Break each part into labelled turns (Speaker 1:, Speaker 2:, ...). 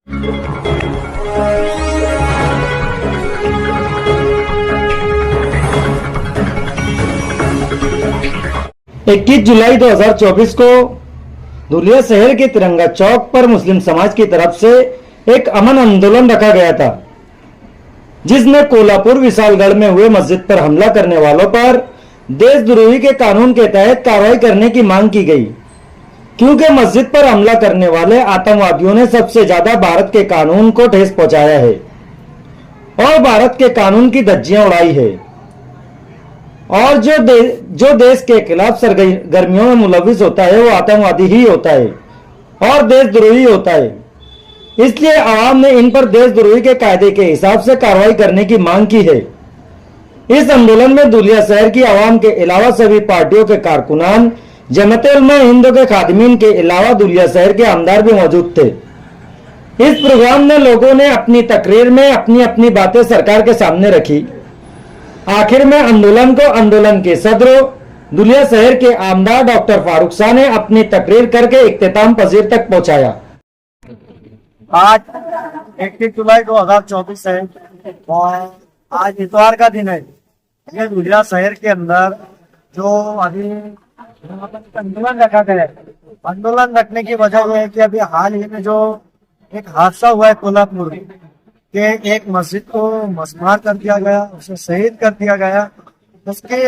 Speaker 1: 21 जुलाई 2024 को धुलिया शहर के तिरंगा चौक पर मुस्लिम समाज की तरफ से एक अमन आंदोलन रखा गया था, जिसमें कोल्हापुर विशालगढ़ में हुए मस्जिद पर हमला करने वालों पर देशद्रोही के कानून के तहत कार्रवाई करने की मांग की गई, क्योंकि मस्जिद पर हमला करने वाले आतंकवादियों ने सबसे ज्यादा भारत के कानून को ठेस पहुंचाया है और भारत के कानून की धज्जियां उड़ाई है। और जो देश के खिलाफ सरगर्मियों में मुलविस होता है वो आतंकवादी ही होता है और देशद्रोही होता है। इसलिए आवाम ने इन पर देशद्रोही के कायदे के हिसाब से कार्रवाई करने की मांग की है। इस आंदोलन में धुलिया शहर की आवाम के अलावा सभी पार्टियों के कारकुनान, जमात-उल-हिंद के खादिमीन के अलावा धुलिया शहर के आमदार भी मौजूद थे। इस प्रोग्राम में लोगों ने अपनी तकरीर में अपनी अपनी बातें सरकार के सामने रखी। आखिर में आंदोलन को आंदोलन के सदर धुलिया शहर के आमदार डॉक्टर फारूक शाह ने अपनी तकरीर करके इख्तिताम पजीर तक पहुंचाया।
Speaker 2: आज 21 जुलाई 2024 है और आज इतवार का दिन है। ये धुलिया शहर के अंदर जो अभी आंदोलन रखा गया है, आंदोलन रखने की वजह यह है कि अभी हाल ही में जो एक हादसा हुआ है कोल्हापुर के एक मस्जिद को मसमार कर दिया गया, उसे शहीद कर दिया गया। उसके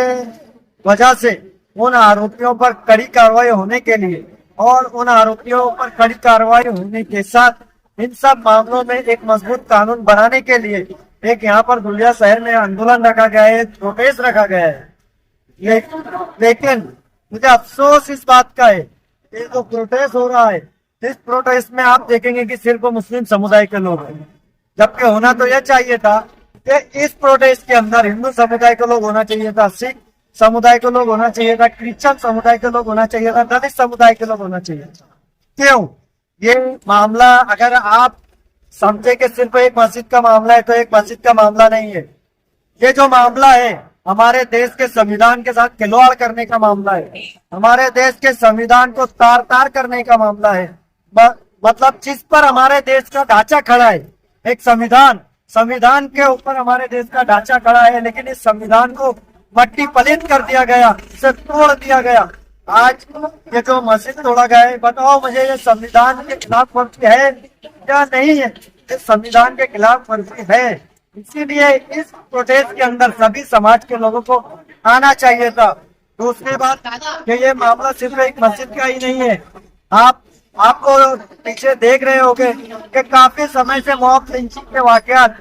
Speaker 2: वजह से उन आरोपियों पर कड़ी कार्रवाई होने के लिए और उन आरोपियों पर कड़ी कार्रवाई होने के साथ इन सब मामलों में एक मजबूत कानून बनाने के लिए एक यहाँ पर धुलिया शहर में आंदोलन रखा गया है, प्रोटेस्ट रखा गया है। लेकिन मुझे अफसोस इस बात का है कि जो प्रोटेस्ट हो रहा है, इस प्रोटेस्ट में आप देखेंगे कि सिर्फ मुस्लिम समुदाय के लोग हैं, जबकि होना तो यह चाहिए था कि इस प्रोटेस्ट के अंदर हिंदू समुदाय के लोग होना चाहिए था, सिख समुदाय के लोग होना चाहिए था, क्रिश्चियन समुदाय के लोग होना चाहिए था, दलित समुदाय के लोग होना चाहिए था। क्यों? ये मामला अगर आप समझे कि सिर्फ एक मस्जिद का मामला है तो एक मस्जिद का मामला नहीं है। ये जो मामला है हमारे देश के संविधान के साथ खिलवाड़ करने का मामला है, हमारे देश के संविधान को तार तार करने का मामला है। मतलब जिस पर हमारे देश का ढांचा खड़ा है, एक संविधान के ऊपर हमारे देश का ढांचा खड़ा है, लेकिन इस संविधान को मट्टी पलित कर दिया गया, इसे तोड़ दिया गया। आज ये जो मस्जिद तोड़ा गया है, बताओ मुझे ये संविधान के खिलाफ वर्जी है या नहीं है? ये संविधान के खिलाफ वर्जी है। इसीलिए इस प्रोटेस्ट के अंदर सभी समाज के लोगों को आना चाहिए था। दूसरी बात कि ये मामला सिर्फ एक मस्जिद का ही नहीं है। आपको पीछे देख रहे होंगे कि काफी समय से मॉब लिंचिंग के वाकयात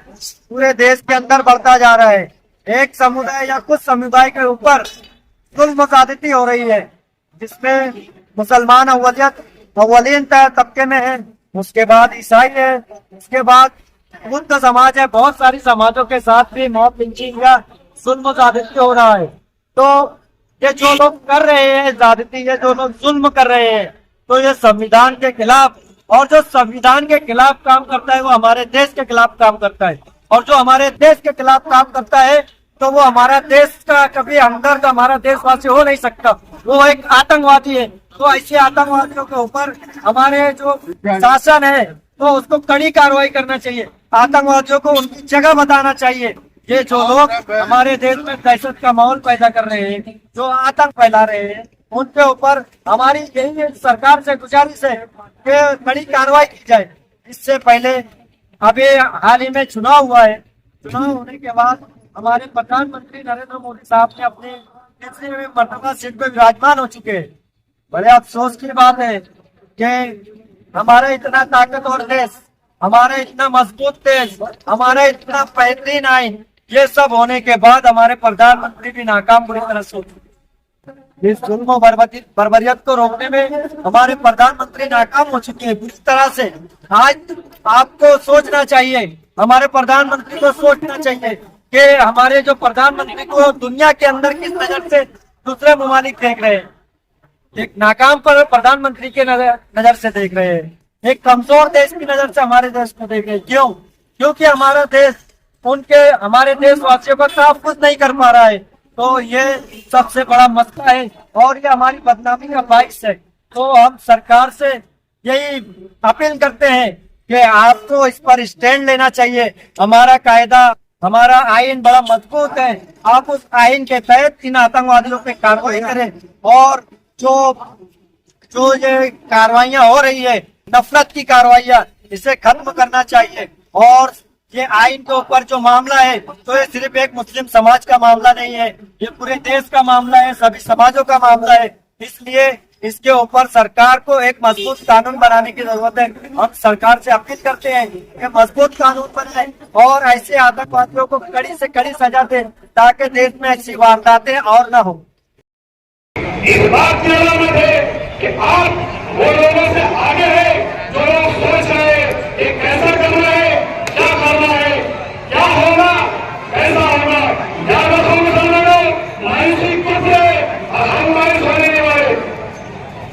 Speaker 2: पूरे देश के अंदर बढ़ता जा रहा है। एक समुदाय या कुछ समुदाय के ऊपर जुल्म ज्यादती हो रही है, जिसमें मुसलमान अव्वलीन तबके में है, उसके बाद ईसाई है, उसके बाद बुद्ध समाज है। बहुत सारी समाजों के साथ भी मॉब लिंचिंग या जुल्म ज्यादती हो रहा है। तो ये जो लोग कर रहे हैं ज्यादती, ये जो लोग जुल्म कर रहे हैं, तो ये संविधान के खिलाफ, और जो संविधान के खिलाफ काम करता है वो हमारे देश के खिलाफ काम करता है, और जो हमारे देश के खिलाफ काम करता है तो वो हमारा देश का कभी हमदर्द, हमारा देशवासी हो नहीं सकता, वो एक आतंकवादी है। तो ऐसे आतंकवादियों के ऊपर हमारे जो शासन है तो उसको कड़ी कार्रवाई करना चाहिए, आतंकवादियों को उनकी जगह बताना चाहिए। ये जो लोग हमारे देश में दहशत का माहौल पैदा कर रहे हैं, जो आतंक फैला रहे हैं, उनके ऊपर हमारी यही सरकार से गुजारिश है कि बड़ी कार्रवाई की जाए। इससे पहले अभी हाल ही में चुनाव हुआ है, चुनाव होने के बाद हमारे प्रधानमंत्री नरेंद्र मोदी साहब ने अपने तीसरी मर्तबा सीट पे विराजमान हो चुके हैं। बड़े अफसोस की बात है कि हमारा इतना ताकतवर देश, हमारा इतना मजबूत देश, हमारा इतना बेहतरीन आइन, ये सब होने के बाद हमारे प्रधानमंत्री भी नाकाम बुरी तरह से। इस जुल्म बर्बरियत को रोकने में हमारे प्रधानमंत्री नाकाम हो चुके हैं बुरी तरह से। आज आपको सोचना चाहिए, हमारे प्रधानमंत्री को सोचना चाहिए कि हमारे जो प्रधानमंत्री को दुनिया के अंदर किस नजर से दूसरे ममालिक देख रहे हैं। एक नाकाम पर प्रधानमंत्री के नजर से देख रहे हैं, एक कमजोर देश की नजर से हमारे देश को देख रहे हैं। क्यों? क्योंकि हमारा देश हमारे देशवासियों का तहफ्फुज़ नहीं कर पा रहा है। तो ये सबसे बड़ा मसला है और ये हमारी बदनामी का बाइस है। तो हम सरकार से यही अपील करते हैं कि आपको इस पर स्टैंड लेना चाहिए। हमारा कायदा, हमारा आइन बड़ा मजबूत है। आप उस आइन के तहत इन आतंकवादियों पे कार्रवाई करें और जो जो ये कार्रवाइयां हो रही है, नफरत की कार्रवाइयां, इसे खत्म करना चाहिए। और ये आइन के ऊपर जो मामला है, तो ये सिर्फ एक मुस्लिम समाज का मामला नहीं है, ये पूरे देश का मामला है, सभी समाजों का मामला है। इसलिए इसके ऊपर सरकार को एक मजबूत कानून बनाने की जरूरत है। हम सरकार से अपील करते हैं कि मजबूत कानून बनाए और ऐसे आतंकवादियों को कड़ी से कड़ी सजा दे, ताकि देश में ऐसी वारदातें और न हो।
Speaker 3: इस बात की अलामत है कि आप वो लोगों से आगे है जो लोग सोच रहे हैं कि कैसा करना है, क्या करना है, क्या होगा, कैसा होगा। याद रखो मुसलमानों, मायूसी कुछ है और हम मायूस होने नहीं वाले।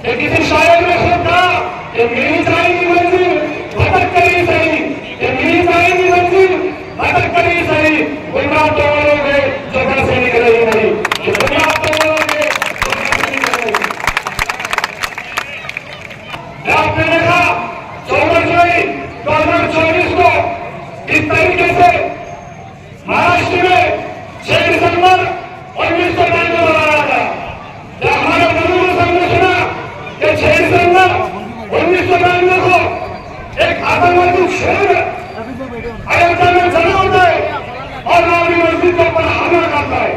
Speaker 3: कि किसी शायर ने खुद कहा कि मिली जाएगी मंजिल भटक कर ही सही, कि मिली जाएगी मंजिल भटक कर ही सही। गुमराह तो वो लोग हैं जो घर से निकले ही नहीं, गुमराह तो वो लोग हैं जो घर से निकले ही नहीं। आपने देखा 14 जुलाई 2024 को इस तरीके से महाराष्ट्र में 6 दिसंबर 1992 को बनाया था। जब हमारे बुजुर्गों से हमने सुना कि 6 दिसंबर 1992 को एक आतंकवादी शेर अयोध्या में जमा होता है और बाबरी मस्जिद के ऊपर हमला करता है,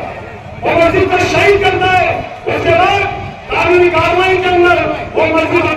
Speaker 3: वो मस्जिद को शहीद करता है। उसके बाद कानूनी कार्रवाई के अंदर वो मस्जिद